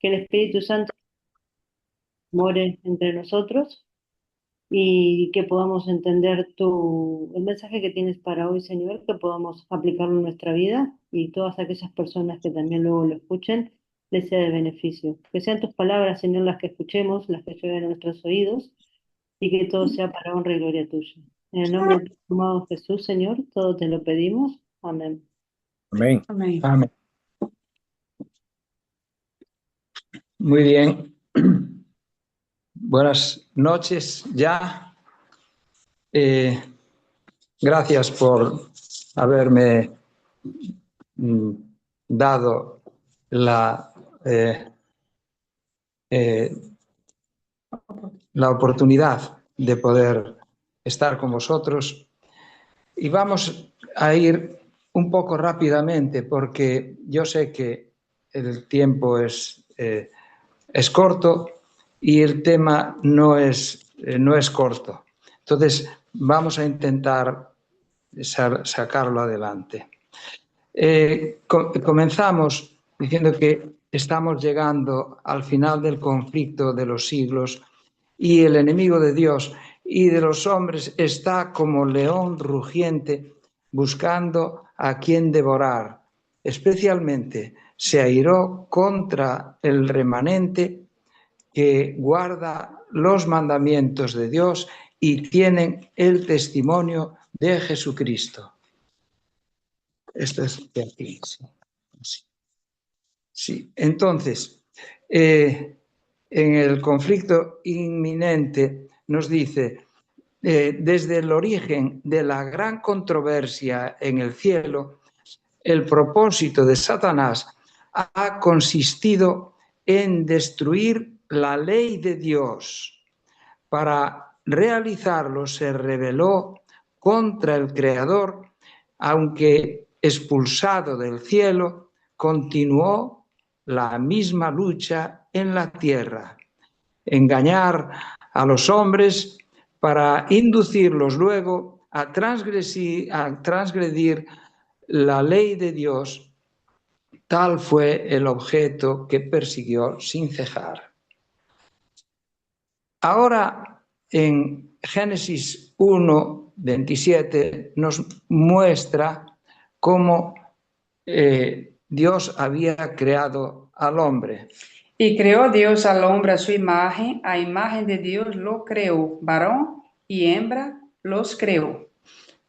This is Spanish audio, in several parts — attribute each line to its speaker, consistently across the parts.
Speaker 1: que el Espíritu Santo more entre nosotros y que podamos entender el mensaje que tienes para hoy, Señor, que podamos aplicarlo en nuestra vida y todas aquellas personas que también luego lo escuchen, les sea de beneficio. Que sean tus palabras, Señor, las que escuchemos, las que lleguen a nuestros oídos y que todo sea para honra y gloria tuya. En el nombre de tu amado Jesús, Señor, todo te lo pedimos. Amén.
Speaker 2: Amén.
Speaker 3: Amén.
Speaker 2: Amén. Muy bien. Buenas noches ya. Gracias por haberme dado la oportunidad de poder estar con vosotros. Y vamos a ir un poco rápidamente porque yo sé que el tiempo es corto y el tema no es corto. Entonces vamos a intentar sacarlo adelante. Comenzamos diciendo que estamos llegando al final del conflicto de los siglos y el enemigo de Dios y de los hombres está como león rugiente buscando a quien devorar. Especialmente se airó contra el remanente que guarda los mandamientos de Dios y tienen el testimonio de Jesucristo. Esto es de aquí. Sí. Entonces, en el conflicto inminente nos dice, desde el origen de la gran controversia en el cielo, el propósito de Satanás ha consistido en destruir la ley de Dios. Para realizarlo se rebeló contra el Creador, aunque expulsado del cielo, continuó la misma lucha en la tierra. Engañar a los hombres para inducirlos luego a transgredir la ley de Dios. Tal fue el objeto que persiguió sin cejar. Ahora, en Génesis 1, 27, nos muestra cómo Dios había creado al hombre.
Speaker 3: Y creó Dios al hombre a su imagen de Dios lo creó, varón y hembra los creó.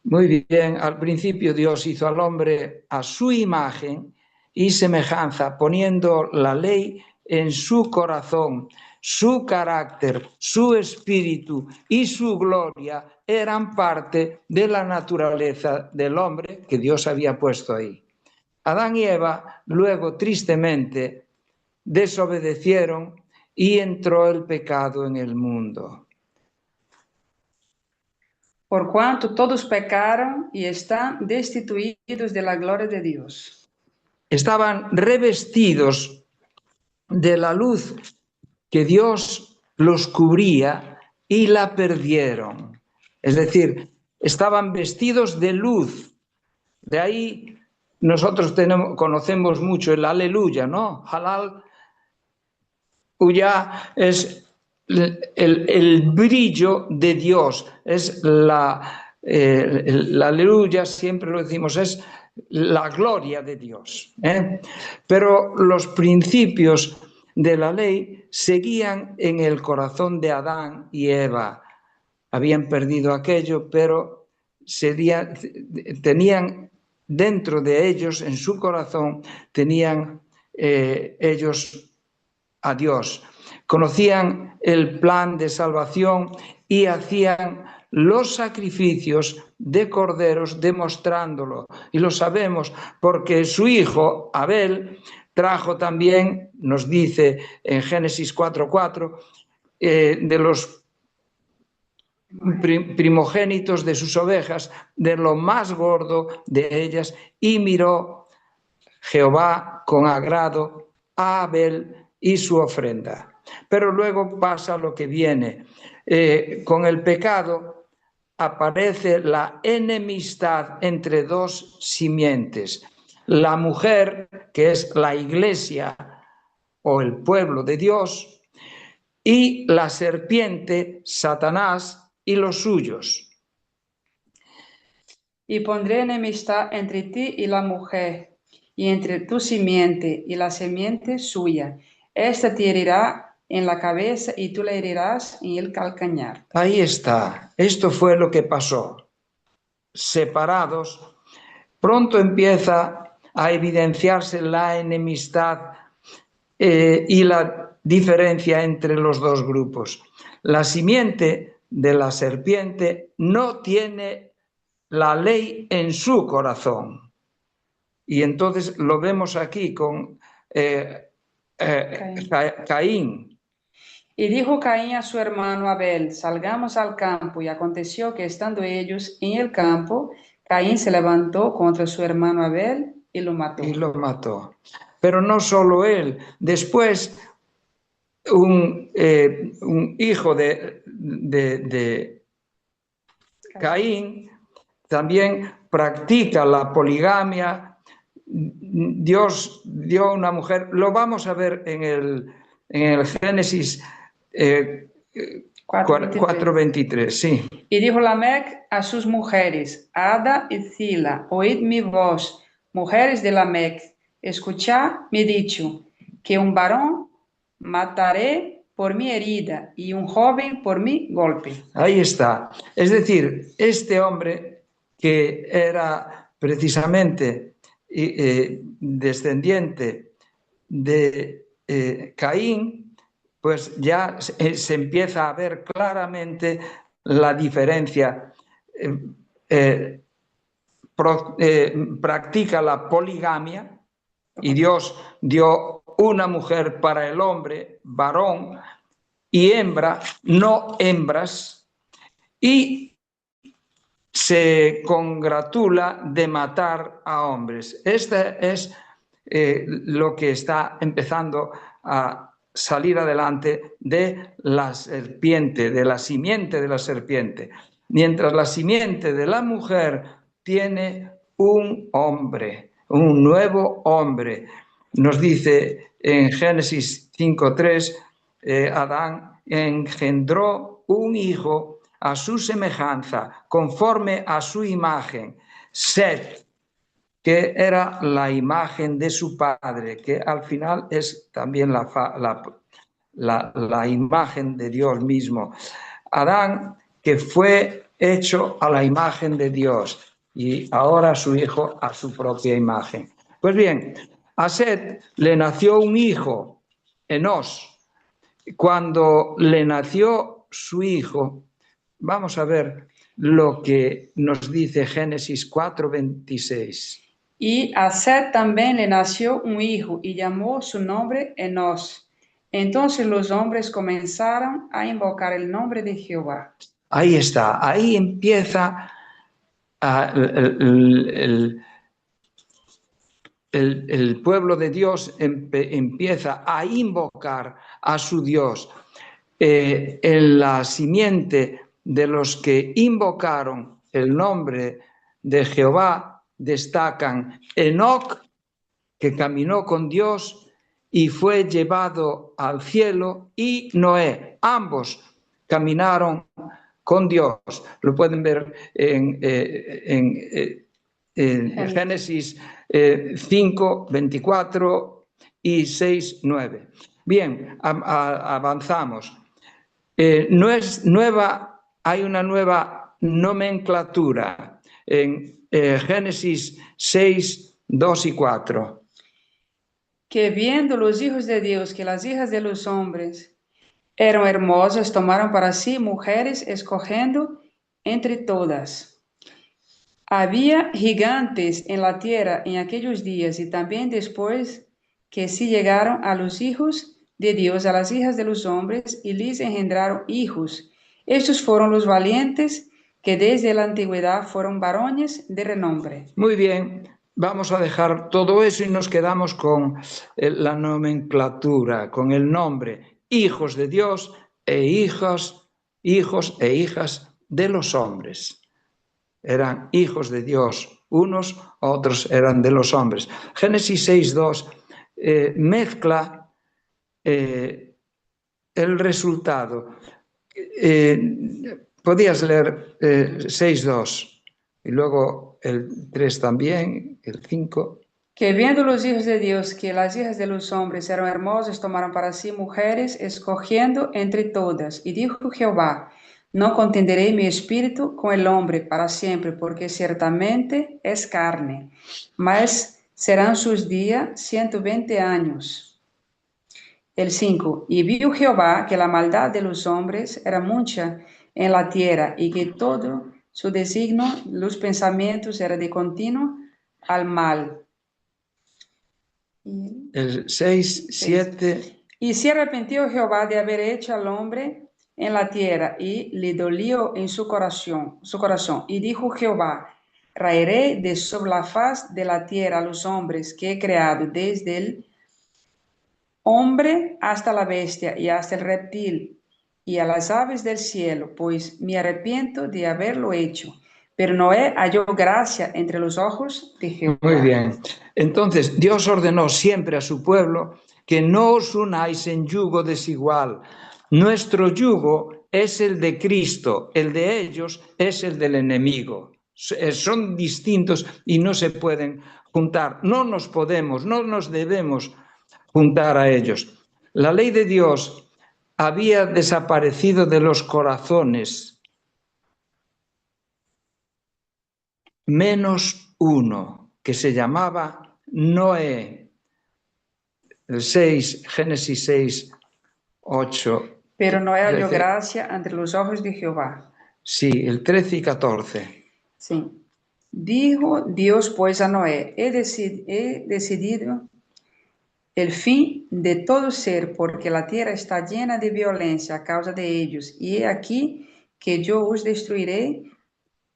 Speaker 2: Muy bien, al principio Dios hizo al hombre a su imagen y semejanza, poniendo la ley en su corazón. Su carácter, su espíritu y su gloria eran parte de la naturaleza del hombre que Dios había puesto ahí. Adán y Eva luego tristemente desobedecieron y entró el pecado en el mundo.
Speaker 3: Por cuanto todos pecaron y están destituidos de la gloria de Dios.
Speaker 2: Estaban revestidos de la luz que Dios los cubría y la perdieron. Es decir, estaban vestidos de luz. De ahí nosotros conocemos mucho el aleluya, ¿no? Halal, Uya es el brillo de Dios, es la aleluya, siempre lo decimos, es la gloria de Dios. Pero los principios de la ley seguían en el corazón de Adán y Eva. Habían perdido aquello, pero tenían dentro de ellos, en su corazón, tenían ellos a Dios. Conocían el plan de salvación y hacían los sacrificios de corderos demostrándolo. Y lo sabemos porque su hijo Abel trajo también, nos dice en Génesis 4:4, de los primogénitos de sus ovejas, de lo más gordo de ellas, y miró Jehová con agrado a Abel y su ofrenda. Pero luego pasa lo que viene. Con el pecado aparece la enemistad entre dos simientes. La mujer, que es la iglesia, o el pueblo de Dios, y la serpiente, Satanás y los suyos.
Speaker 3: Y pondré enemistad entre ti y la mujer, y entre tu simiente y la simiente suya. Esta te herirá en la cabeza y tú le herirás en el calcañar.
Speaker 2: Ahí está. Esto fue lo que pasó. Separados, pronto empieza a evidenciarse la enemistad y la diferencia entre los dos grupos. La simiente de la serpiente no tiene la ley en su corazón. Y entonces lo vemos aquí con Caín.
Speaker 3: Y dijo Caín a su hermano Abel, salgamos al campo. Y aconteció que estando ellos en el campo, Caín se levantó contra su hermano Abel y lo mató.
Speaker 2: Y lo mató. Pero no solo él. Después un hijo de Caín también practica la poligamia. Dios dio una mujer, lo vamos a ver en el Génesis 4:23, sí.
Speaker 3: Y dijo Lamec a sus mujeres, Ada y Zila, oíd mi voz, mujeres de Lamec, escuchad mi dicho, que un varón mataré por mi herida y un joven por mi golpe.
Speaker 2: Ahí está. Es decir, este hombre que era precisamente descendiente de Caín, pues ya se empieza a ver claramente la diferencia. Practica la poligamia y Dios dio una mujer para el hombre, varón, y hembra, no hembras, y se congratula de matar a hombres. Este es lo que está empezando a salir adelante de la serpiente, de la simiente de la serpiente. Mientras la simiente de la mujer tiene un hombre, un nuevo hombre. Nos dice en Génesis 5:3, Adán engendró un hijo a su semejanza, conforme a su imagen, Set, que era la imagen de su padre, que al final es también la imagen de Dios mismo. Adán, que fue hecho a la imagen de Dios, y ahora su hijo a su propia imagen. Pues bien, a Set le nació un hijo, Enós. Cuando le nació su hijo, vamos a ver lo que nos dice Génesis 4:26.
Speaker 3: Y a Set también le nació un hijo y llamó su nombre Enós. Entonces los hombres comenzaron a invocar el nombre de Jehová.
Speaker 2: Ahí está, ahí empieza el pueblo de Dios empieza a invocar a su Dios. En la simiente de los que invocaron el nombre de Jehová destacan Enoc, que caminó con Dios y fue llevado al cielo, y Noé. Ambos caminaron con Dios. Lo pueden ver en Génesis 5:24 y 6:9. Bien, avanzamos. No es nueva, hay una nueva nomenclatura en Génesis 6:2 y 4.
Speaker 3: Que viendo los hijos de Dios que las hijas de los hombres eran hermosas, tomaron para sí mujeres, escogiendo entre todas. Había gigantes en la tierra en aquellos días y también después que sí llegaron a los hijos de Dios, a las hijas de los hombres, y les engendraron hijos. Estos fueron los valientes que desde la antigüedad fueron varones de renombre.
Speaker 2: Muy bien, vamos a dejar todo eso y nos quedamos con la nomenclatura, con el nombre, hijos de Dios e hijos e hijas de los hombres. Eran hijos de Dios unos, otros eran de los hombres. Génesis 6:2 mezcla el resultado. Podías leer 6:2 y luego el 3 también, el 5.
Speaker 3: Que viendo los hijos de Dios que las hijas de los hombres eran hermosas, tomaron para sí mujeres, escogiendo entre todas. Y dijo Jehová, no contenderé mi espíritu con el hombre para siempre, porque ciertamente es carne, mas serán sus días 120 años. El 5. Y vio Jehová que la maldad de los hombres era mucha en la tierra, y que todo su designio, los pensamientos, era de continuo al mal.
Speaker 2: El 6, 7.
Speaker 3: Y se arrepintió Jehová de haber hecho al hombre en la tierra, y le dolió en su corazón. Y dijo Jehová, raeré de sobre la faz de la tierra a los hombres que he creado, desde el hombre hasta la bestia y hasta el reptil y a las aves del cielo, pues me arrepiento de haberlo hecho. Pero Noé halló gracia entre los ojos de Jehová.
Speaker 2: Muy bien. Entonces, Dios ordenó siempre a su pueblo que no os unáis en yugo desigual. Nuestro yugo es el de Cristo, el de ellos es el del enemigo. Son distintos y no se pueden juntar. No nos debemos juntar a ellos. La ley de Dios había desaparecido de los corazones, menos uno, que se llamaba Noé. El 6, Génesis 6, 8.
Speaker 3: Pero Noé halló gracia ante los ojos de Jehová.
Speaker 2: Sí, el 13 y 14.
Speaker 3: Sí. Dijo Dios pues a Noé, he decidido el fin de todo ser, porque la tierra está llena de violencia a causa de ellos, y he aquí que yo os destruiré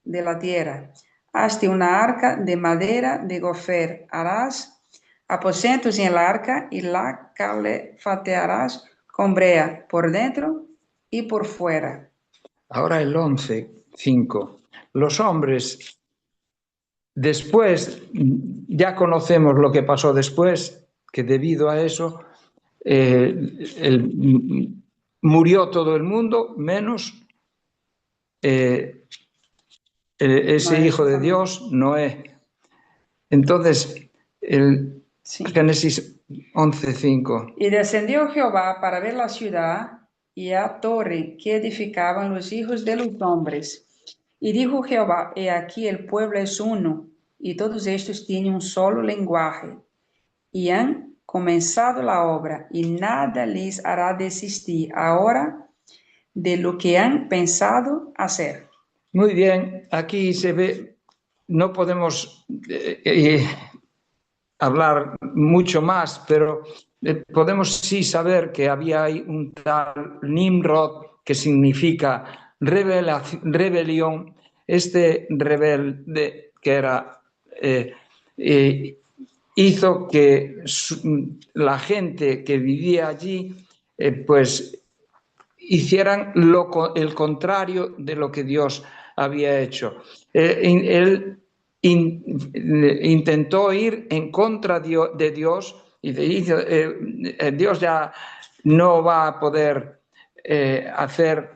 Speaker 3: de la tierra. Hazte una arca de madera de gofer, harás aposentos en el arca y la calefatearás con brea por dentro y por fuera.
Speaker 2: Ahora el 11, 5. Los hombres, después, ya conocemos lo que pasó después, que debido a eso murió todo el mundo, menos ese
Speaker 3: Noé,
Speaker 2: hijo de Dios, Noé. Entonces,
Speaker 3: sí.
Speaker 2: Génesis 11:5.
Speaker 3: Y descendió Jehová para ver la ciudad y a torre que edificaban los hijos de los hombres. Y dijo Jehová, he aquí el pueblo es uno, y todos estos tienen un solo lenguaje, y han comenzado la obra, y nada les hará desistir ahora de lo que han pensado hacer.
Speaker 2: Muy bien, aquí se ve, no podemos hablar mucho más, pero podemos sí saber que había ahí un tal Nimrod, que significa rebelión. Este rebelde que era, hizo que la gente que vivía allí, pues hicieran el contrario de lo que Dios había hecho. Él intentó ir en contra de Dios y Dios ya no va a poder hacer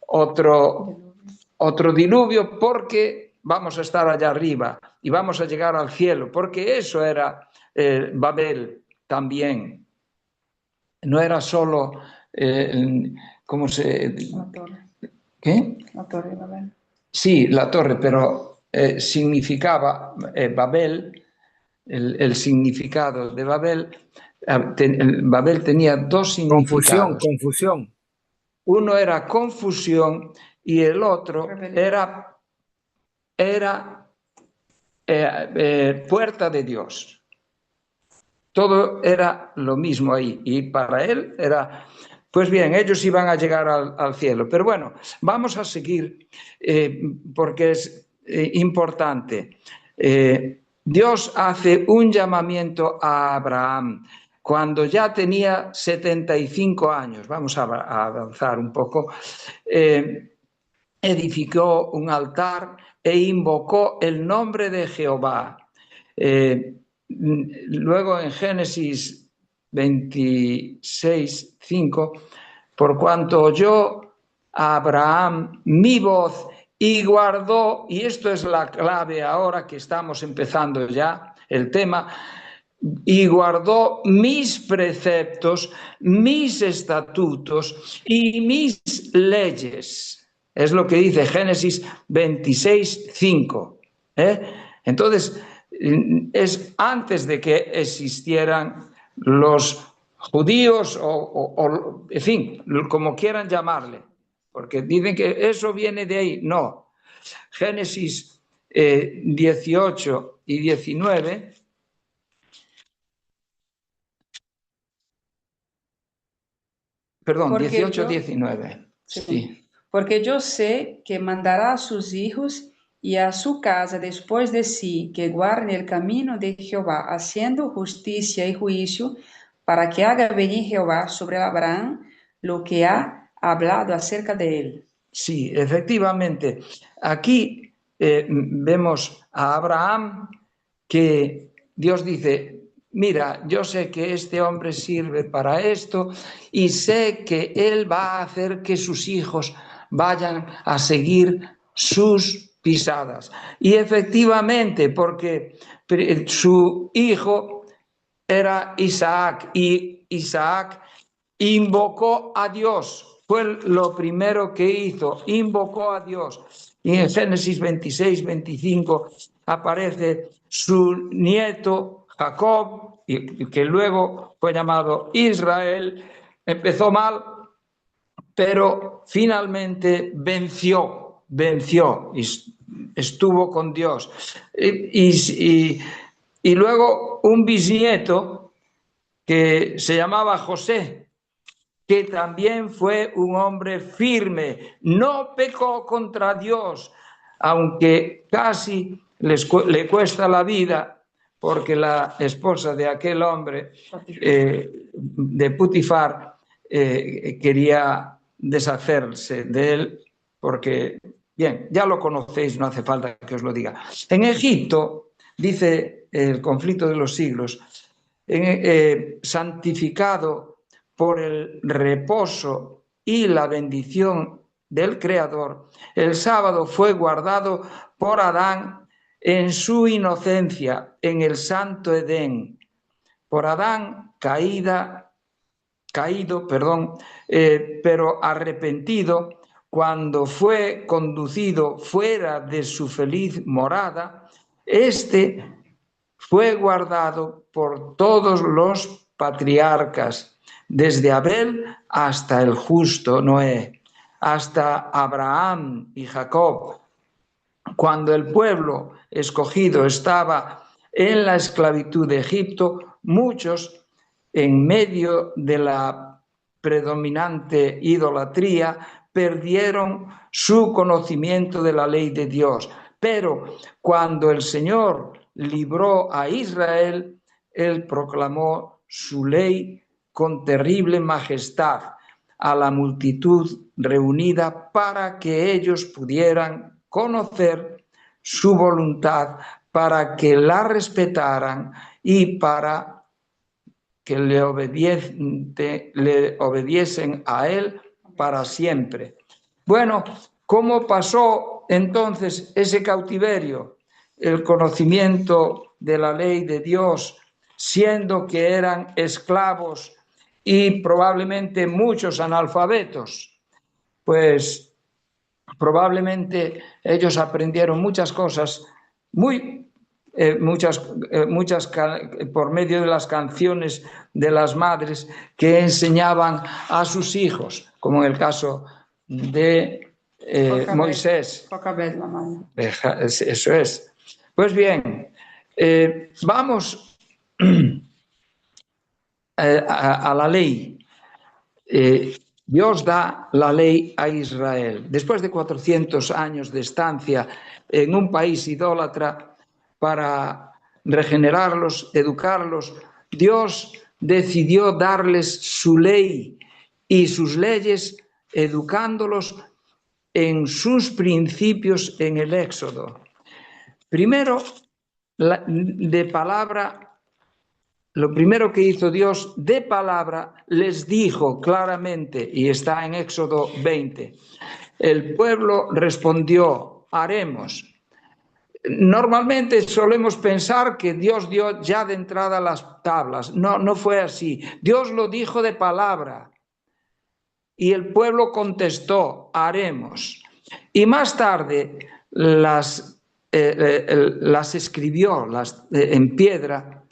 Speaker 2: otro diluvio, porque vamos a estar allá arriba y vamos a llegar al cielo, porque eso era Babel también. No era solo ¿cómo se...?
Speaker 3: La torre.
Speaker 2: ¿Qué?
Speaker 3: La torre de Babel.
Speaker 2: Sí, la torre, pero significaba Babel, el significado de Babel. Babel tenía dos significados.
Speaker 4: Confusión.
Speaker 2: Uno era confusión y el otro era puerta de Dios. Todo era lo mismo ahí, y para él era... Pues bien, ellos iban a llegar al cielo. Pero bueno, vamos a seguir porque es importante. Dios hace un llamamiento a Abraham cuando ya tenía 75 años. Vamos a avanzar un poco. Edificó un altar e invocó el nombre de Jehová. Luego en Génesis 26, 5, por cuanto oyó a Abraham mi voz y guardó, y esto es la clave ahora que estamos empezando ya el tema, y guardó mis preceptos, mis estatutos y mis leyes. Es lo que dice Génesis 26, 5. Entonces, es antes de que existieran los judíos o, en fin, como quieran llamarle, porque dicen que eso viene de ahí. No. Génesis 18 y 19... Perdón,
Speaker 3: Porque
Speaker 2: 18,
Speaker 3: yo,
Speaker 2: 19.
Speaker 3: sí,
Speaker 2: Sí.
Speaker 3: porque yo sé que mandará a sus hijos y a su casa después de sí, que guarden el camino de Jehová, haciendo justicia y juicio, para que haga venir Jehová sobre Abraham lo que ha hablado acerca de él.
Speaker 2: Sí, efectivamente. Aquí vemos a Abraham que Dios dice, mira, yo sé que este hombre sirve para esto y sé que él va a hacer que sus hijos vayan a seguir sus pisadas. Y efectivamente, porque su hijo era Isaac y Isaac invocó a Dios. Fue lo primero que hizo, invocó a Dios. Y en Génesis 26, 25 aparece su nieto Jacob, que luego fue llamado Israel. Empezó mal, pero finalmente venció, y estuvo con Dios. Y luego un bisnieto que se llamaba José, que también fue un hombre firme, no pecó contra Dios, aunque casi le cuesta la vida, porque la esposa de aquel hombre, de Putifar, quería deshacerse de él, porque, bien, ya lo conocéis, no hace falta que os lo diga. En Egipto, dice el conflicto de los siglos, santificado por el reposo y la bendición del Creador, el sábado fue guardado por Adán en su inocencia, en el santo Edén. Por Adán caído, pero arrepentido, cuando fue conducido fuera de su feliz morada, este fue guardado por todos los patriarcas, desde Abel hasta el justo Noé, hasta Abraham y Jacob. Cuando el pueblo escogido estaba en la esclavitud de Egipto, muchos, en medio de la predominante idolatría, perdieron su conocimiento de la ley de Dios. Pero cuando el Señor libró a Israel, él proclamó su ley con terrible majestad a la multitud reunida para que ellos pudieran conocer su voluntad, para que la respetaran y para que le obediesen a él para siempre. Bueno, ¿cómo pasó entonces ese cautiverio? El conocimiento de la ley de Dios, siendo que eran esclavos y probablemente muchos analfabetos, pues probablemente ellos aprendieron muchas cosas, muchas por medio de las canciones de las madres que enseñaban a sus hijos, como en el caso de Moisés. Eso es. Pues bien, vamos a la ley. Dios da la ley a Israel. Después de 400 años de estancia en un país idólatra, para regenerarlos, educarlos, Dios decidió darles su ley y sus leyes, educándolos en sus principios en el Éxodo. Primero, de palabra lo primero que hizo Dios de palabra, les dijo claramente, y está en Éxodo 20, el pueblo respondió, haremos. Normalmente solemos pensar que Dios dio ya de entrada las tablas. No, no fue así. Dios lo dijo de palabra y el pueblo contestó, haremos. Y más tarde las escribió en piedra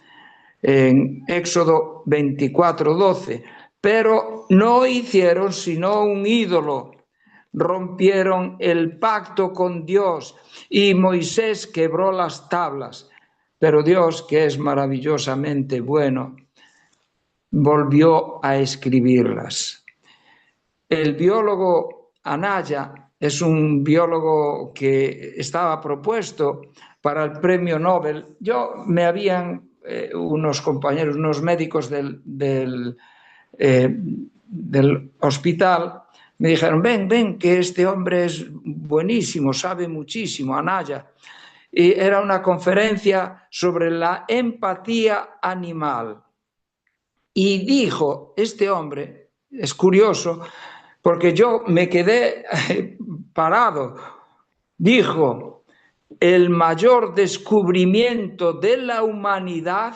Speaker 2: en Éxodo 24:12, pero no hicieron sino un ídolo, rompieron el pacto con Dios y Moisés quebró las tablas, pero Dios, que es maravillosamente bueno, volvió a escribirlas. El biólogo Anaya es un biólogo que estaba propuesto para el premio Nobel. Me habían unos compañeros, unos médicos del hospital, me dijeron, ven, que este hombre es buenísimo, sabe muchísimo, Anaya. Y era una conferencia sobre la empatía animal. Y dijo, este hombre, es curioso, porque yo me quedé parado, dijo, el mayor descubrimiento de la humanidad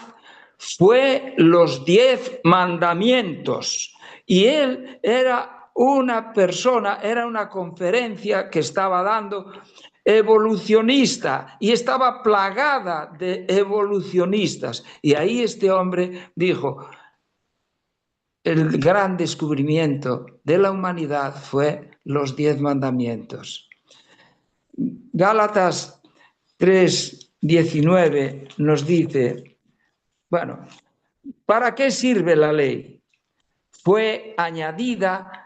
Speaker 2: fue los 10 mandamientos. Y él era una persona, era una conferencia que estaba dando evolucionista y estaba plagada de evolucionistas. Y ahí este hombre dijo, el gran descubrimiento de la humanidad fue los 10 mandamientos. Gálatas 3:19 nos dice, bueno, ¿para qué sirve la ley? Fue añadida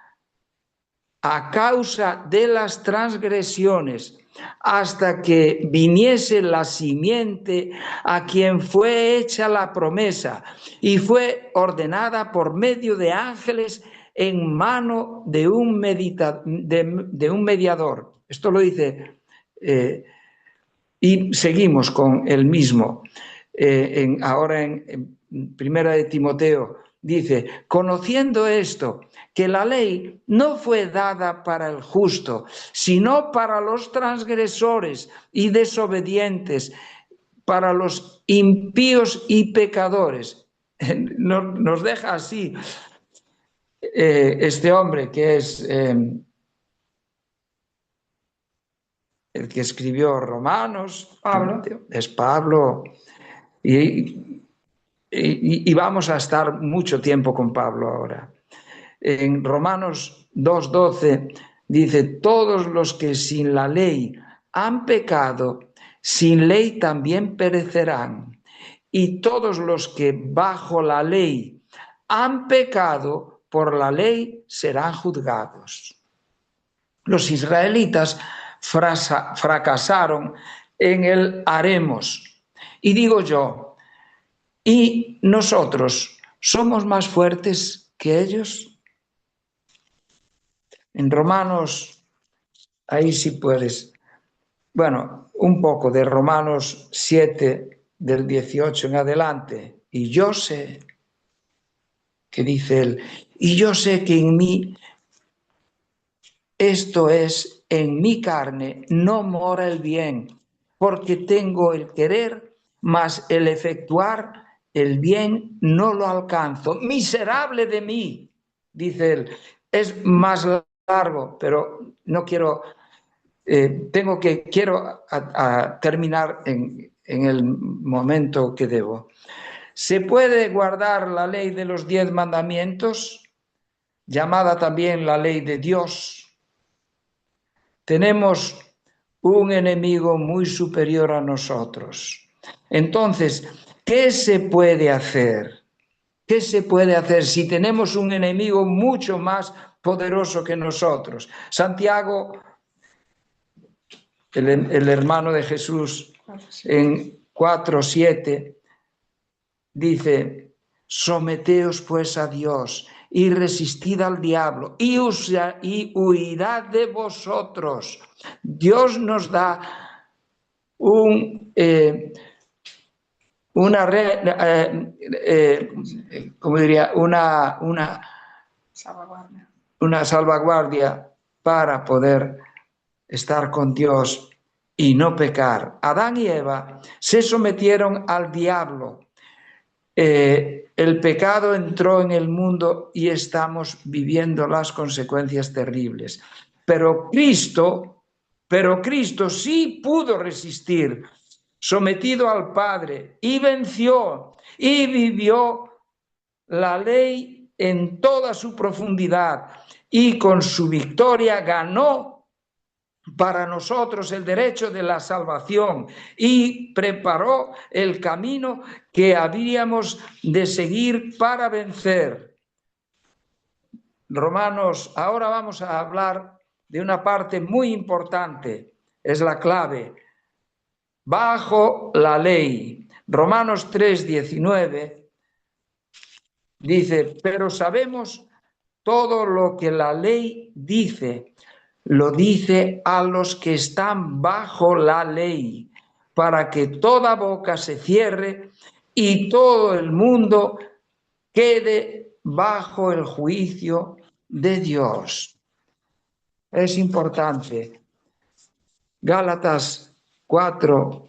Speaker 2: a causa de las transgresiones, hasta que viniese la simiente a quien fue hecha la promesa, y fue ordenada por medio de ángeles en mano de un mediador. Esto lo dice, y seguimos con el mismo. Ahora en Primera de Timoteo dice, conociendo esto, que la ley no fue dada para el justo, sino para los transgresores y desobedientes, para los impíos y pecadores. Nos deja así este hombre que es el que escribió Romanos,
Speaker 3: Pablo.
Speaker 2: es Pablo, y vamos a estar mucho tiempo con Pablo ahora. En Romanos 2:12 dice, todos los que sin la ley han pecado, sin ley también perecerán. Y todos los que bajo la ley han pecado, por la ley serán juzgados. Los israelitas fracasaron en el haremos. Y digo yo, ¿y nosotros somos más fuertes que ellos? En Romanos, ahí sí puedes, bueno, un poco de Romanos 7, del 18 en adelante. Y yo sé, que dice él, y yo sé que en mí, esto es, en mi carne, no mora el bien, porque tengo el querer, mas el efectuar el bien no lo alcanzo. Miserable de mí, dice él. Es más largo, pero no quiero, quiero terminar en el momento que debo. ¿Se puede guardar la ley de los 10 mandamientos, llamada también la ley de Dios? Tenemos un enemigo muy superior a nosotros. Entonces, ¿qué se puede hacer? ¿Qué se puede hacer si tenemos un enemigo mucho más poderoso que nosotros? Santiago, el hermano de Jesús, en 4:7, dice, someteos pues a Dios y resistid al diablo y huirá de vosotros. Dios nos da una, ¿cómo diría?
Speaker 3: Salvaguardia.
Speaker 2: Una salvaguardia para poder estar con Dios y no pecar. Adán y Eva se sometieron al diablo. El pecado entró en el mundo y estamos viviendo las consecuencias terribles. Pero Cristo sí pudo resistir, sometido al Padre, y venció y vivió la ley en toda su profundidad, y con su victoria ganó para nosotros el derecho de la salvación y preparó el camino que habíamos de seguir para vencer. Romanos, ahora vamos a hablar de una parte muy importante, es la clave. Bajo la ley. Romanos 3:19 dice, pero sabemos todo lo que la ley dice, lo dice a los que están bajo la ley, para que toda boca se cierre y todo el mundo quede bajo el juicio de Dios. Es importante. Gálatas 4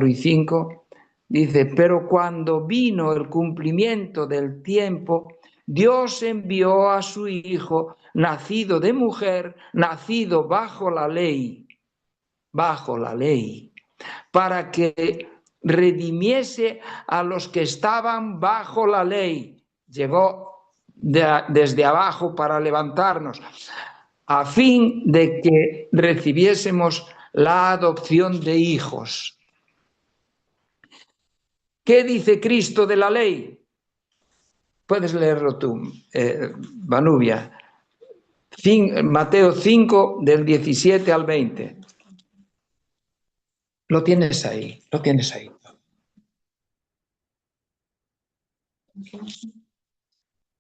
Speaker 2: y 5 dice, pero cuando vino el cumplimiento del tiempo, Dios envió a su Hijo, nacido de mujer, nacido bajo la ley, para que redimiese a los que estaban bajo la ley. Llegó desde abajo para levantarnos, a fin de que recibiésemos la adopción de hijos. ¿Qué dice Cristo de la ley? Puedes leerlo tú, Vanubia. Mateo 5, del 17 al 20. Lo tienes ahí.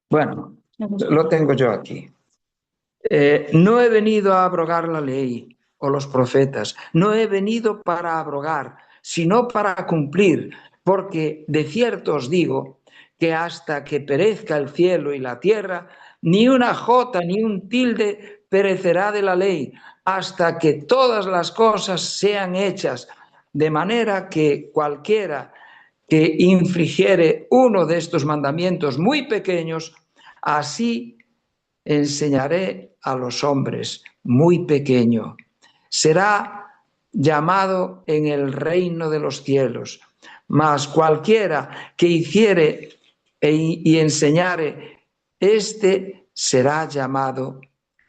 Speaker 2: Bueno, lo tengo yo aquí. No he venido a abrogar la ley o los profetas, no he venido para abrogar, sino para cumplir, porque de cierto os digo que hasta que perezca el cielo y la tierra, ni una jota ni un tilde perecerá de la ley, hasta que todas las cosas sean hechas, de manera que cualquiera que infligiere uno de estos mandamientos muy pequeños, así enseñaré a los hombres, muy pequeño. Será llamado en el reino de los cielos. Mas cualquiera que hiciere y enseñare, este será llamado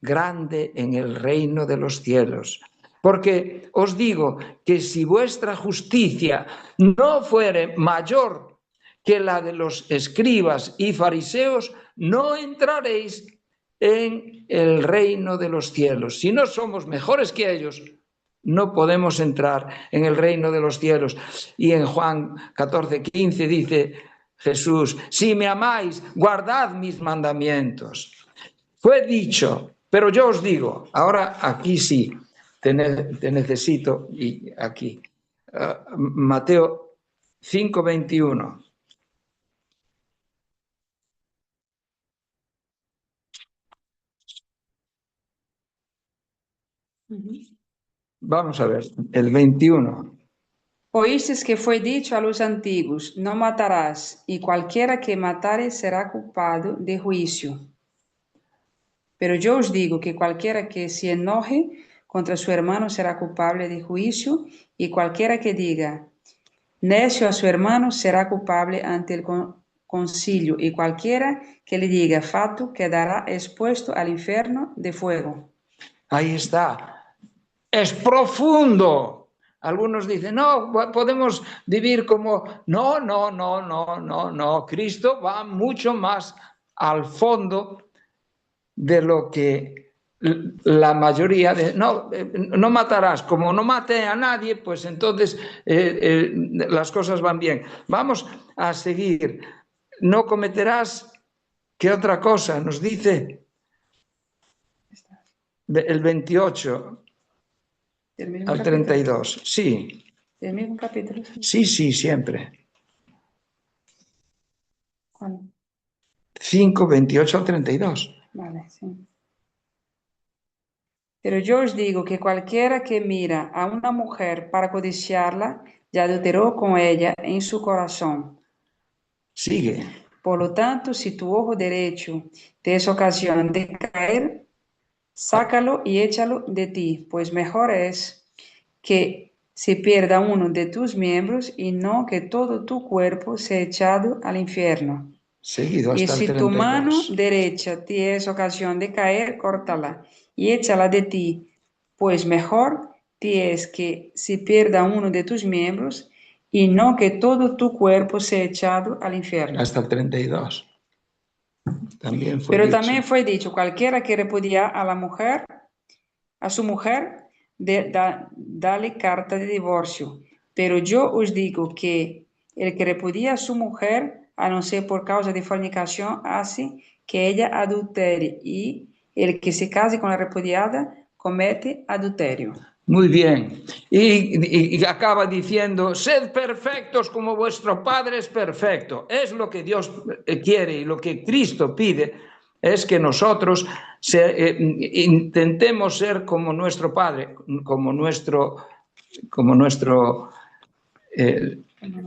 Speaker 2: grande en el reino de los cielos. Porque os digo que si vuestra justicia no fuere mayor que la de los escribas y fariseos, no entraréis en el reino de los cielos. Si no somos mejores que ellos, no podemos entrar en el reino de los cielos. Y en Juan 14:15 dice Jesús, si me amáis, guardad mis mandamientos. Fue dicho, pero yo os digo, ahora aquí sí, te necesito, y aquí, Mateo 5:21. Vamos a ver, el 21.
Speaker 3: Oísteis que fue dicho a los antiguos, no matarás, y cualquiera que matare será culpado de juicio. Pero yo os digo que cualquiera que se enoje contra su hermano será culpable de juicio, y cualquiera que diga necio a su hermano será culpable ante el concilio, y cualquiera que le diga fatuo quedará expuesto al infierno de fuego.
Speaker 2: Ahí está. Es profundo. Algunos dicen, no, podemos vivir como... No. Cristo va mucho más al fondo de lo que la mayoría de... No matarás. Como no mate a nadie, pues entonces las cosas van bien. Vamos a seguir. No cometerás... ¿Qué otra cosa nos dice? El 28 al 32. Sí.
Speaker 3: Del mismo capítulo.
Speaker 2: Sí, siempre.
Speaker 3: ¿Cuál?
Speaker 2: 5, 28 al 32.
Speaker 3: Vale, sí. Pero yo os digo que cualquiera que mira a una mujer para codiciarla, ya adulteró con ella en su corazón.
Speaker 2: Sigue.
Speaker 3: Por lo tanto, si tu ojo derecho te es ocasión de caer, sácalo y échalo de ti, pues mejor es que se pierda uno de tus miembros y no que todo tu cuerpo sea echado al infierno.
Speaker 2: Seguido
Speaker 3: Y
Speaker 2: hasta el
Speaker 3: si tu mano
Speaker 2: 32.
Speaker 3: derecha te es ocasión de caer, córtala y échala de ti, pues mejor te es que se pierda uno de tus miembros y no que todo tu cuerpo sea echado al infierno.
Speaker 2: Hasta el 32. También fue
Speaker 3: Pero
Speaker 2: dicho.
Speaker 3: también fue dicho, cualquiera que repudia a la mujer, a su mujer, dale carta de divorcio. Pero yo os digo que el que repudia a su mujer, a no ser por causa de fornicación, hace que ella adultere, y el que se case con la repudiada comete adulterio.
Speaker 2: Muy bien. Y acaba diciendo, sed perfectos como vuestro Padre es perfecto. Es lo que Dios quiere y lo que Cristo pide es que nosotros intentemos ser como nuestro Padre, como nuestro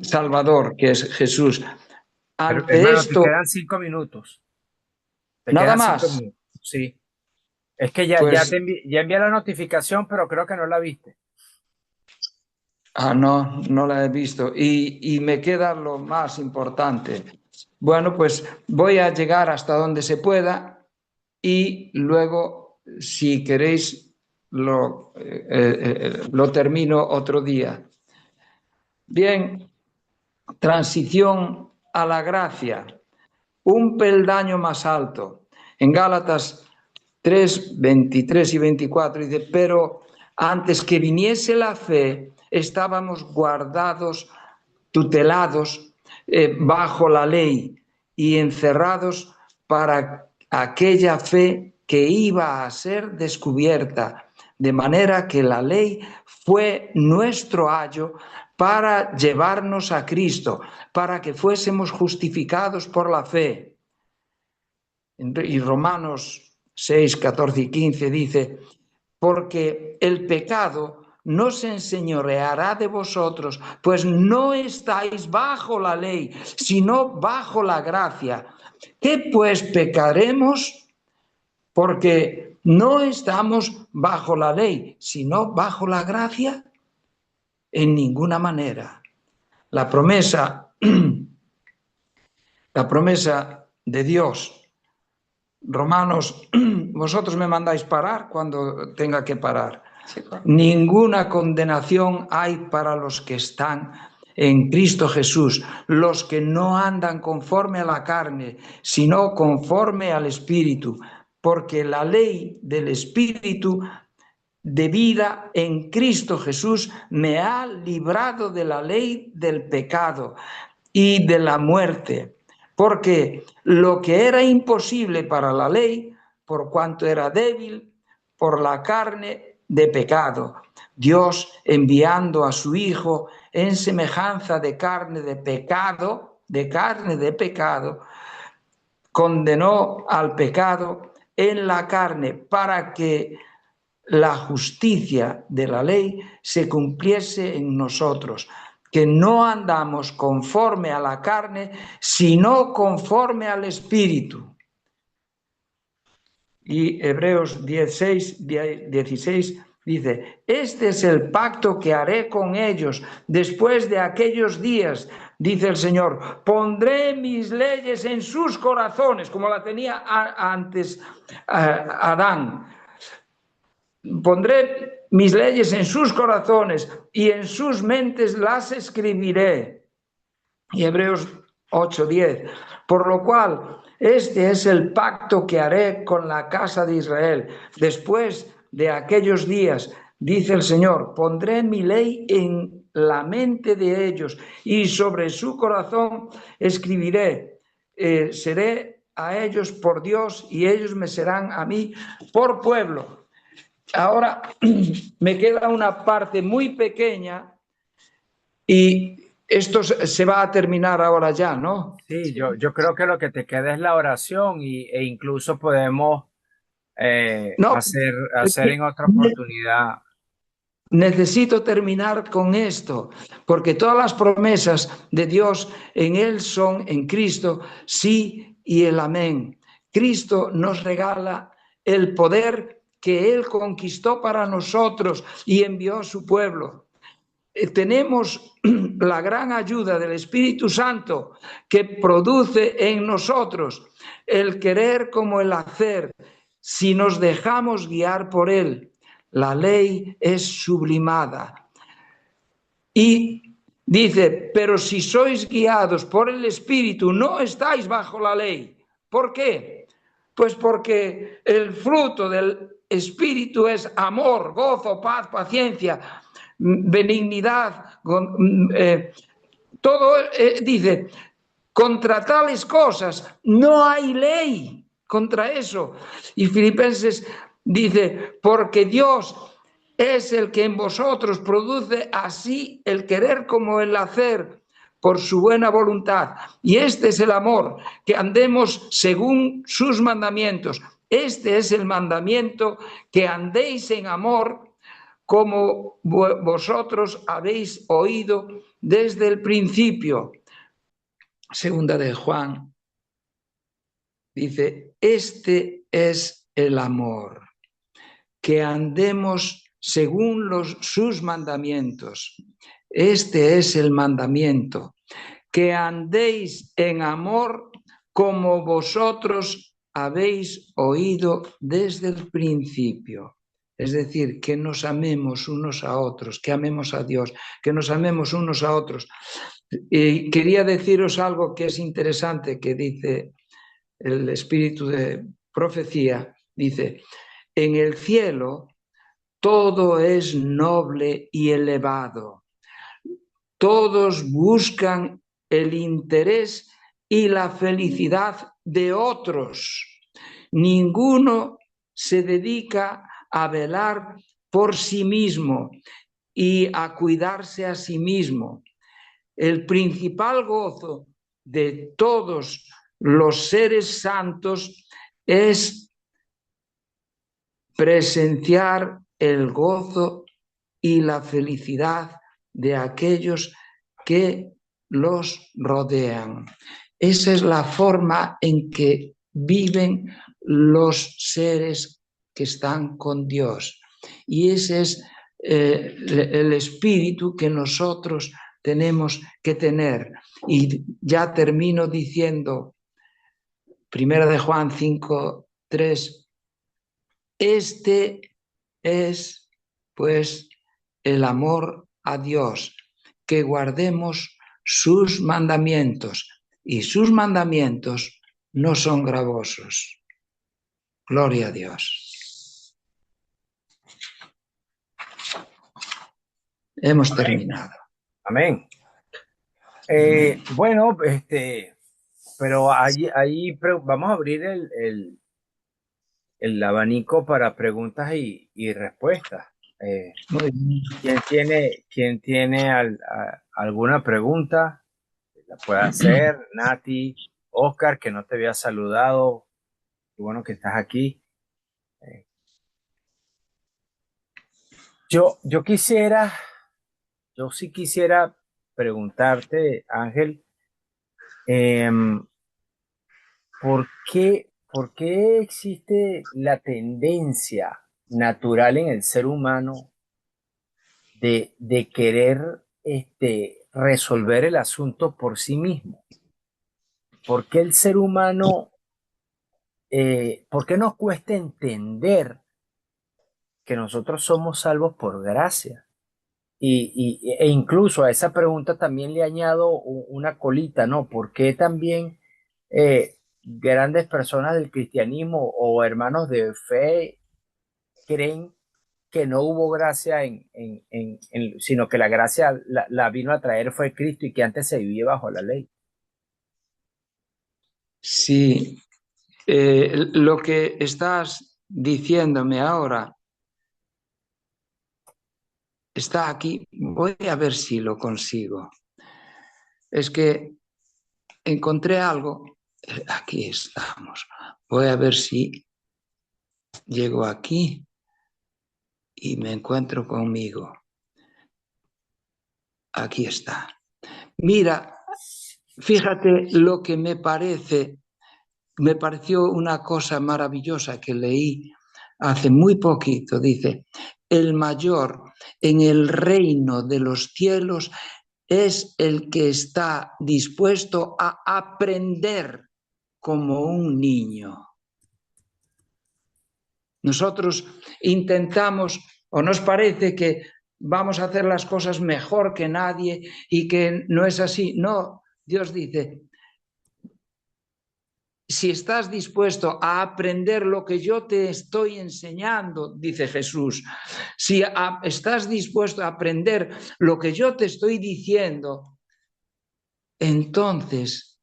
Speaker 2: Salvador, que es Jesús.
Speaker 4: Pero,
Speaker 2: Ante
Speaker 4: hermano, te
Speaker 2: esto,
Speaker 4: quedan 5 minutos. Te
Speaker 2: nada
Speaker 4: quedan 5
Speaker 2: más,
Speaker 4: minutos. Sí. Es que ya
Speaker 2: pues,
Speaker 4: ya envié la notificación, pero creo que no la viste.
Speaker 2: no, no la he visto. Y me queda lo más importante. Bueno, pues voy a llegar hasta donde se pueda y luego, si queréis, lo termino otro día. Bien, transición a la gracia, un peldaño más alto. En Gálatas 3, 23 y 24 dice, pero antes que viniese la fe, estábamos guardados, tutelados bajo la ley y encerrados para aquella fe que iba a ser descubierta, de manera que la ley fue nuestro ayo para llevarnos a Cristo, para que fuésemos justificados por la fe. Y Romanos 6, 14 y 15 dice, porque el pecado no se enseñoreará de vosotros, pues no estáis bajo la ley, sino bajo la gracia. ¿Qué pues pecaremos? Porque no estamos bajo la ley, sino bajo la gracia. En ninguna manera. La promesa de Dios. Romanos, vosotros me mandáis parar cuando tenga que parar.
Speaker 3: Sí, claro.
Speaker 2: Ninguna condenación hay para los que están en Cristo Jesús, los que no andan conforme a la carne, sino conforme al Espíritu, porque la ley del Espíritu de vida en Cristo Jesús me ha librado de la ley del pecado y de la muerte, porque lo que era imposible para la ley, por cuanto era débil, por la carne de pecado, Dios enviando a su Hijo en semejanza de carne de pecado, condenó al pecado en la carne para que la justicia de la ley se cumpliese en nosotros, que no andamos conforme a la carne, sino conforme al Espíritu. Y Hebreos 16 dice, este es el pacto que haré con ellos después de aquellos días, dice el Señor, pondré mis leyes en sus corazones, como la tenía antes Adán. Pondré mis leyes en sus corazones y en sus mentes las escribiré. Y Hebreos 8:10. Por lo cual, este es el pacto que haré con la casa de Israel. Después de aquellos días, dice el Señor, pondré mi ley en la mente de ellos y sobre su corazón escribiré. Seré a ellos por Dios y ellos me serán a mí por pueblo. Ahora me queda una parte muy pequeña y Esto se va a terminar ahora ya, ¿no?
Speaker 4: Sí, yo creo que lo que te queda es la oración e incluso podemos
Speaker 2: No,
Speaker 4: hacer en otra oportunidad.
Speaker 2: necesito terminar con esto, porque todas las promesas de Dios en Él son en Cristo, sí y el amén. Cristo nos regala el poder que Él conquistó para nosotros y envió a su pueblo. Tenemos la gran ayuda del Espíritu Santo que produce en nosotros el querer como el hacer, si nos dejamos guiar por Él. La ley es sublimada. Y dice, pero si sois guiados por el Espíritu, no estáis bajo la ley. ¿Por qué? Pues porque el fruto del Espíritu es amor, gozo, paz, paciencia, benignidad, todo dice, contra tales cosas no hay ley, contra eso. Y Filipenses dice, porque Dios es el que en vosotros produce así el querer como el hacer por su buena voluntad. Y este es el amor, que andemos según sus mandamientos. Este es el mandamiento, que andéis en amor como vosotros habéis oído desde el principio. Segunda de Juan dice, este es el amor, que andemos según sus mandamientos. Este es el mandamiento, que andéis en amor como vosotros habéis oído desde el principio. Es decir, que nos amemos unos a otros, que amemos a Dios, que nos amemos unos a otros. Y quería deciros algo que es interesante, que dice el espíritu de profecía, dice, en el cielo todo es noble y elevado. Todos buscan el interés y la felicidad de otros. Ninguno se dedica a velar por sí mismo y a cuidarse a sí mismo. El principal gozo de todos los seres santos es presenciar el gozo y la felicidad de aquellos que los rodean. Esa es la forma en que viven los seres que están con Dios. Y ese es el espíritu que nosotros tenemos que tener. Y ya termino diciendo, 1 de Juan 5:3, este es, pues, el amor a Dios, que guardemos sus mandamientos, y sus mandamientos no son gravosos. Gloria a Dios. Hemos terminado.
Speaker 4: Amén. Bueno, pero ahí vamos a abrir el abanico para preguntas y respuestas.
Speaker 2: Muy bien.
Speaker 4: ¿Quién tiene alguna pregunta? La puede hacer. Nati, Oscar, que no te había saludado. Qué bueno que estás aquí. Yo sí quisiera preguntarte, Ángel, ¿por qué existe la tendencia natural en el ser humano de querer resolver el asunto por sí mismo? ¿Por qué el ser humano, por qué nos cuesta entender que nosotros somos salvos por gracia? E incluso a esa pregunta también le añado una colita, ¿no? ¿Por qué también grandes personas del cristianismo o hermanos de fe creen que no hubo gracia sino que la gracia la vino a traer fue Cristo y que antes se vivía bajo la ley?
Speaker 2: Sí, lo que estás diciéndome ahora está aquí. Voy a ver si lo consigo. es que encontré algo. Aquí estamos. Voy a ver si llego aquí y me encuentro conmigo. Aquí está. Mira, fíjate lo que me pareció una cosa maravillosa que leí hace muy poquito. Dice, el mayor en el reino de los cielos es el que está dispuesto a aprender como un niño. Nosotros intentamos, o nos parece que vamos a hacer las cosas mejor que nadie y que no es así. No, Dios dice, si estás dispuesto a aprender lo que yo te estoy enseñando, dice Jesús, si estás dispuesto a aprender lo que yo te estoy diciendo, entonces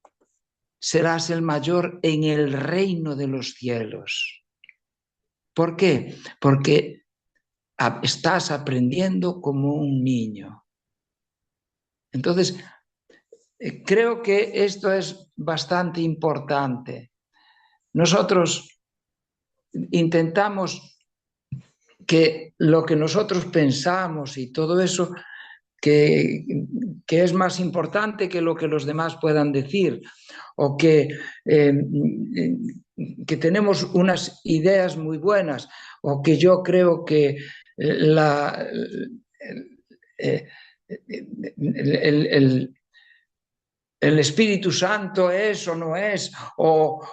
Speaker 2: serás el mayor en el reino de los cielos. ¿Por qué? Porque estás aprendiendo como un niño. Entonces, creo que esto es bastante importante. Nosotros intentamos que lo que nosotros pensamos y todo eso, que es más importante que lo que los demás puedan decir, o que tenemos unas ideas muy buenas, o que yo creo que el Espíritu Santo es o no es, o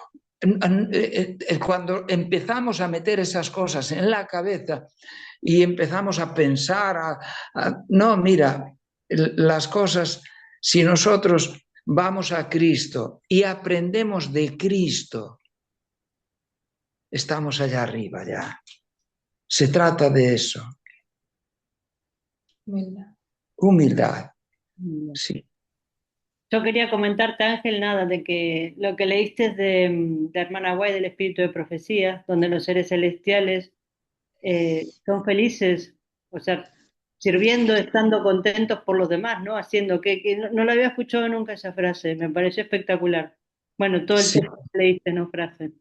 Speaker 2: cuando empezamos a meter esas cosas en la cabeza y empezamos a pensar, no, mira, las cosas, si nosotros vamos a Cristo y aprendemos de Cristo, estamos allá arriba ya. Se trata de eso. Humildad. Sí.
Speaker 1: Yo quería comentarte, Ángel, nada, de que lo que leíste de Hermana White, del Espíritu de Profecía, donde los seres celestiales son felices, o sea, sirviendo, estando contentos por los demás, ¿no? Haciendo que no lo había escuchado nunca esa frase, me pareció espectacular. Bueno, todo el
Speaker 2: Sí.
Speaker 1: texto que leíste, no frase.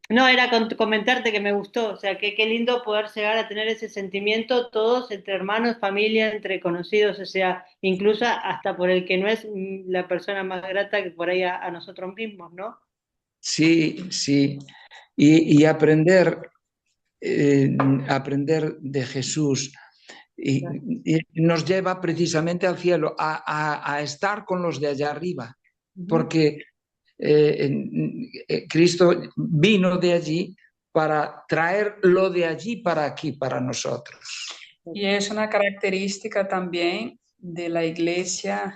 Speaker 1: No, era comentarte que me gustó, o sea, que qué lindo poder llegar a tener ese sentimiento todos entre hermanos, familia, entre conocidos, o sea, incluso hasta por el que no es la persona más grata que por ahí a nosotros mismos, ¿no?
Speaker 2: Sí, sí. Y aprender de Jesús y nos lleva precisamente al cielo, a estar con los de allá arriba, porque Cristo vino de allí para traer lo de allí para aquí, para nosotros.
Speaker 3: Y es una característica también de la iglesia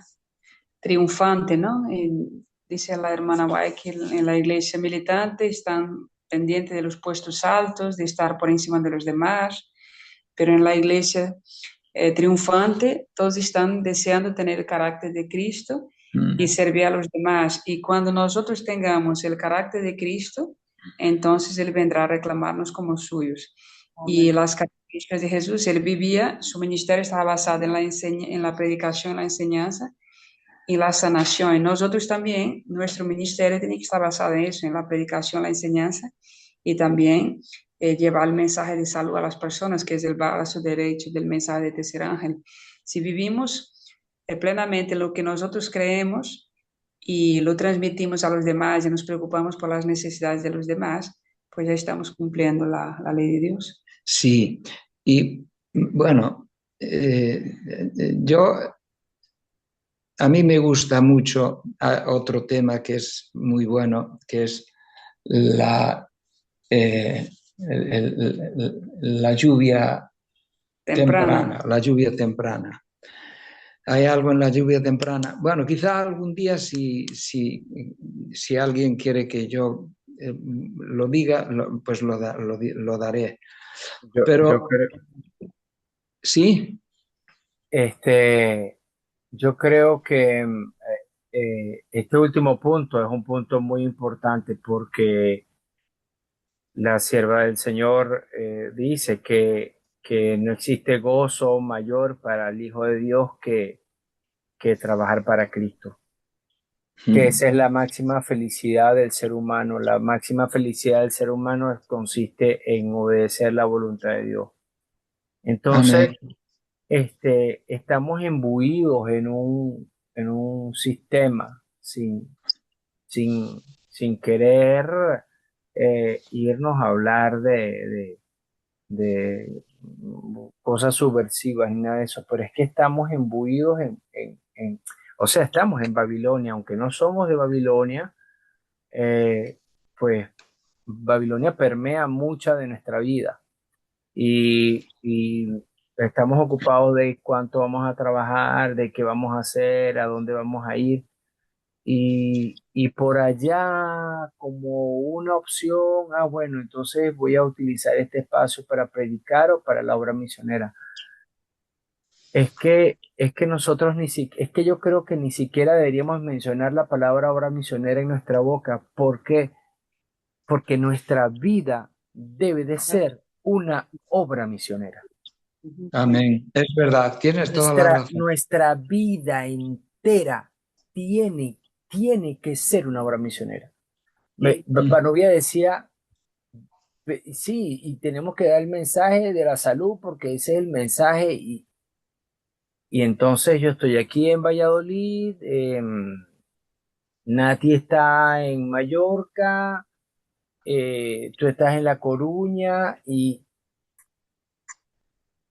Speaker 3: triunfante, ¿no? Dice la hermana White que en la iglesia militante están pendientes de los puestos altos, de estar por encima de los demás, pero en la iglesia triunfante todos están deseando tener el carácter de Cristo y servir a los demás. Y cuando nosotros tengamos el carácter de Cristo, entonces Él vendrá a reclamarnos como suyos. Y las características de Jesús, Él vivía, su ministerio estaba basado en la predicación, la enseñanza y la sanación. Y nosotros también, nuestro ministerio tiene que estar basado en eso, en la predicación, la enseñanza y también llevar el mensaje de salud a las personas, que es el brazo derecho del mensaje de Tercer Ángel. Si vivimos plenamente lo que nosotros creemos y lo transmitimos a los demás y nos preocupamos por las necesidades de los demás, pues ya estamos cumpliendo la ley de Dios.
Speaker 2: Sí, y bueno, a mí me gusta mucho otro tema que es muy bueno, que es la lluvia temprana, la lluvia temprana. Hay algo en la lluvia temprana. Bueno, quizá algún día si alguien quiere que yo lo diga, pues lo daré. Pero sí.
Speaker 4: Yo creo que este último punto es un punto muy importante porque la sierva del Señor dice que no existe gozo mayor para el Hijo de Dios que trabajar para Cristo. Que esa es la máxima felicidad del ser humano. La máxima felicidad del ser humano consiste en obedecer la voluntad de Dios. Entonces,
Speaker 2: Amén.
Speaker 4: estamos imbuidos en un sistema sin querer irnos a hablar de cosas subversivas ni nada de eso, pero es que estamos imbuidos o sea, estamos en Babilonia, aunque no somos de Babilonia, pues Babilonia permea mucha de nuestra vida y estamos ocupados de cuánto vamos a trabajar, de qué vamos a hacer, a dónde vamos a ir. Y por allá, como una opción, bueno, entonces voy a utilizar este espacio para predicar o para la obra misionera. Es que nosotros es que yo creo que ni siquiera deberíamos mencionar la palabra obra misionera en nuestra boca. ¿Por qué? Porque nuestra vida debe de ser una obra misionera.
Speaker 2: Amén. Es verdad, tienes toda la razón.
Speaker 4: Nuestra vida entera tiene que ser una obra misionera. Banovia decía, sí, y tenemos que dar el mensaje de la salud porque ese es el mensaje. Y entonces yo estoy aquí en Valladolid, Nati está en Mallorca, tú estás en La Coruña y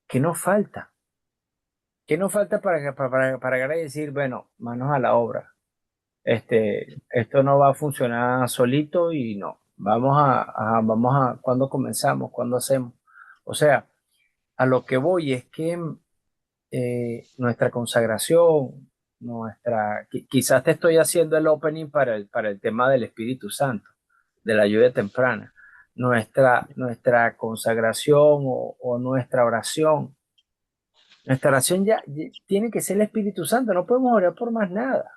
Speaker 4: ¿qué nos falta? ¿Qué nos falta para decir, bueno, manos a la obra? Esto no va a funcionar solito y no. ¿Cuándo comenzamos? ¿Cuándo hacemos? O sea, a lo que voy es que nuestra consagración, quizás te estoy haciendo el opening para el tema del Espíritu Santo, de la lluvia temprana. Nuestra consagración o nuestra oración ya tiene que ser el Espíritu Santo, no podemos orar por más nada.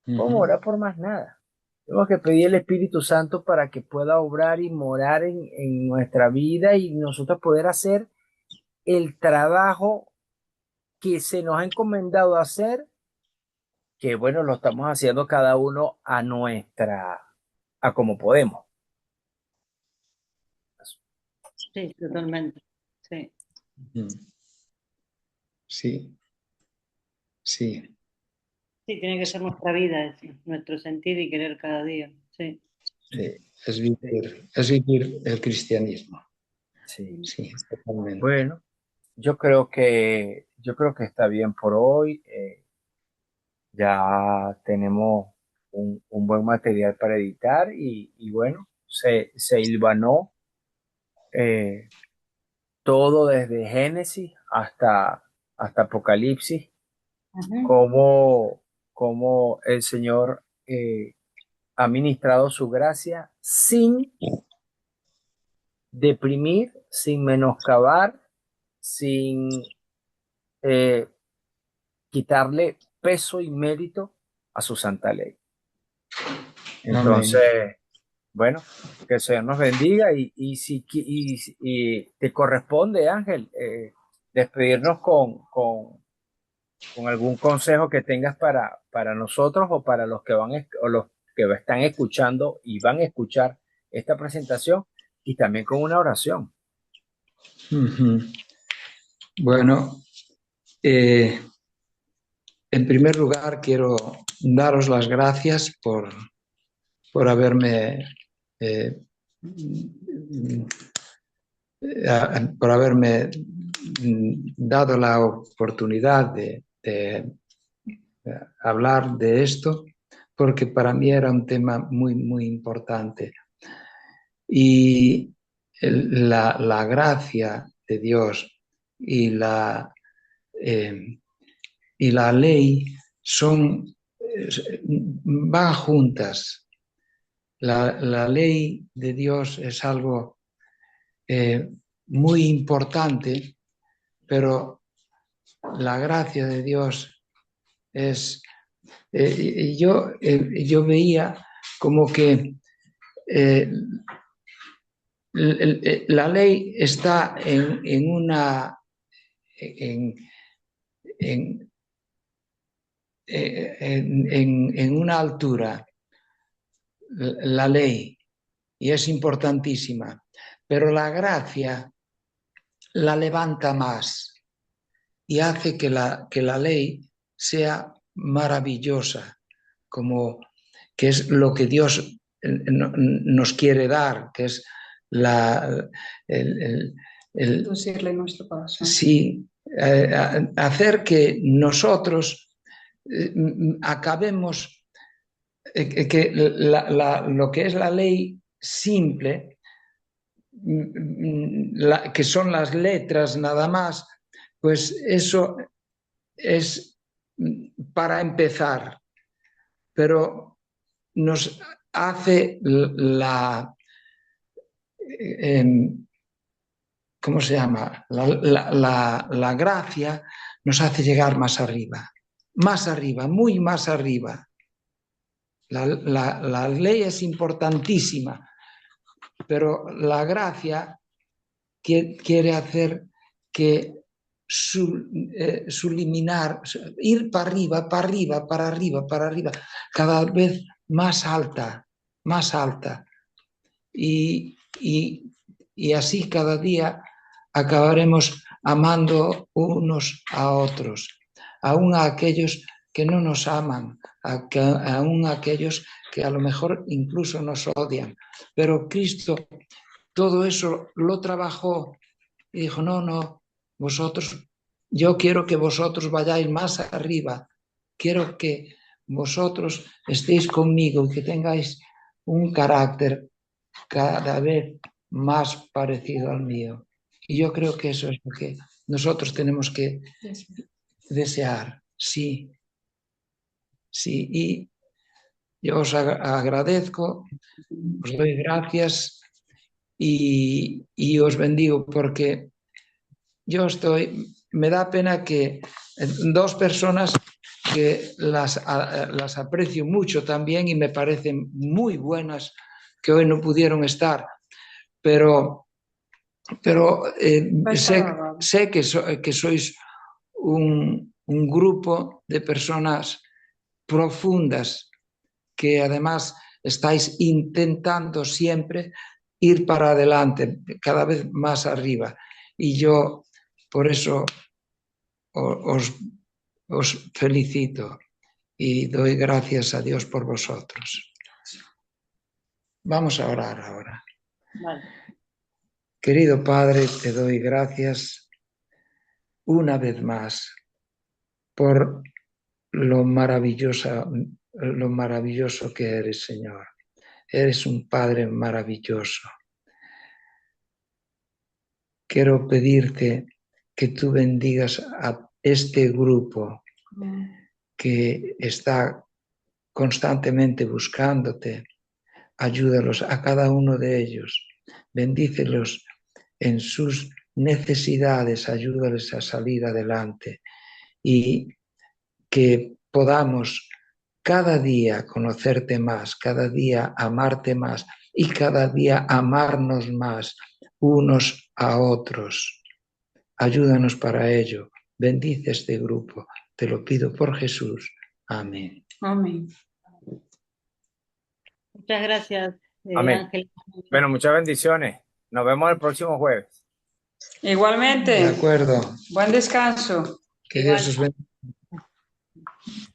Speaker 4: Podemos orar por más nada. Tenemos que pedir el Espíritu Santo para que pueda obrar y morar en nuestra vida y nosotros poder hacer el trabajo que se nos ha encomendado hacer, que bueno, lo estamos haciendo cada uno a como podemos.
Speaker 1: Sí, totalmente. Sí.
Speaker 2: Sí, sí,
Speaker 1: Sí, tiene que ser nuestra vida, nuestro sentir y querer cada día. Sí.
Speaker 2: sí. Es vivir el cristianismo.
Speaker 4: Sí.
Speaker 2: Sí, totalmente.
Speaker 4: Bueno, yo creo que está bien por hoy. Ya tenemos un buen material para editar y bueno, se hilvanó todo desde Génesis hasta Apocalipsis, cómo el Señor ha ministrado su gracia sin deprimir, sin menoscabar, sin eh, quitarle peso y mérito a su santa ley. Entonces,
Speaker 2: Amén.
Speaker 4: bueno, que el Señor nos bendiga y te corresponde, Ángel, despedirnos con algún consejo que tengas para nosotros o para los que o los que están escuchando y van a escuchar esta presentación y también con una oración.
Speaker 2: Bueno, en primer lugar quiero daros las gracias por haberme dado la oportunidad de hablar de esto, porque para mí era un tema muy, muy importante. Y la gracia de Dios y la ley van juntas. La ley de Dios es algo muy importante, pero la gracia de Dios es... yo veía como que la ley está en en una altura la ley, y es importantísima, pero la gracia la levanta más y hace que la ley sea maravillosa, como que es lo que Dios nos quiere dar, que es
Speaker 3: Conducirle nuestro corazón.
Speaker 2: sí, hacer que nosotros acabemos, que lo que es la ley simple, que son las letras nada más, pues eso es para empezar, pero nos hace ¿cómo se llama? La gracia nos hace llegar más arriba, muy más arriba. La ley es importantísima, pero la gracia quiere hacer que subliminar, ir para arriba, para arriba, para arriba, para arriba, cada vez más alta, más alta. Y así cada día acabaremos amando unos a otros, aún a aquellos que no nos aman, aún a aquellos que a lo mejor incluso nos odian. Pero Cristo todo eso lo trabajó y dijo, no, vosotros, yo quiero que vosotros vayáis más arriba, quiero que vosotros estéis conmigo y que tengáis un carácter cada vez más parecido al mío. Y yo creo que eso es lo que nosotros tenemos que desear, sí. Y yo os agradezco, os doy gracias y os bendigo, porque me da pena que dos personas que las aprecio mucho también y me parecen muy buenas, que hoy no pudieron estar, pero sé que sois un grupo de personas profundas que además estáis intentando siempre ir para adelante, cada vez más arriba. Y yo por eso os felicito y doy gracias a Dios por vosotros. Vamos a orar ahora.
Speaker 1: Vale.
Speaker 2: Querido Padre, te doy gracias una vez más por lo maravilloso que eres, Señor. Eres un Padre maravilloso. Quiero pedirte que tú bendigas a este grupo que está constantemente buscándote. Ayúdalos a cada uno de ellos. Bendícelos en sus necesidades, ayúdales a salir adelante y que podamos cada día conocerte más, cada día amarte más y cada día amarnos más unos a otros. Ayúdanos para ello. Bendice este grupo. Te lo pido por Jesús. Amén.
Speaker 3: Amén.
Speaker 1: Muchas gracias,
Speaker 4: Amén.
Speaker 1: Ángel.
Speaker 4: Bueno, muchas bendiciones. Nos vemos el próximo jueves.
Speaker 3: Igualmente.
Speaker 2: De acuerdo.
Speaker 3: Buen descanso.
Speaker 2: Que Dios os bendiga.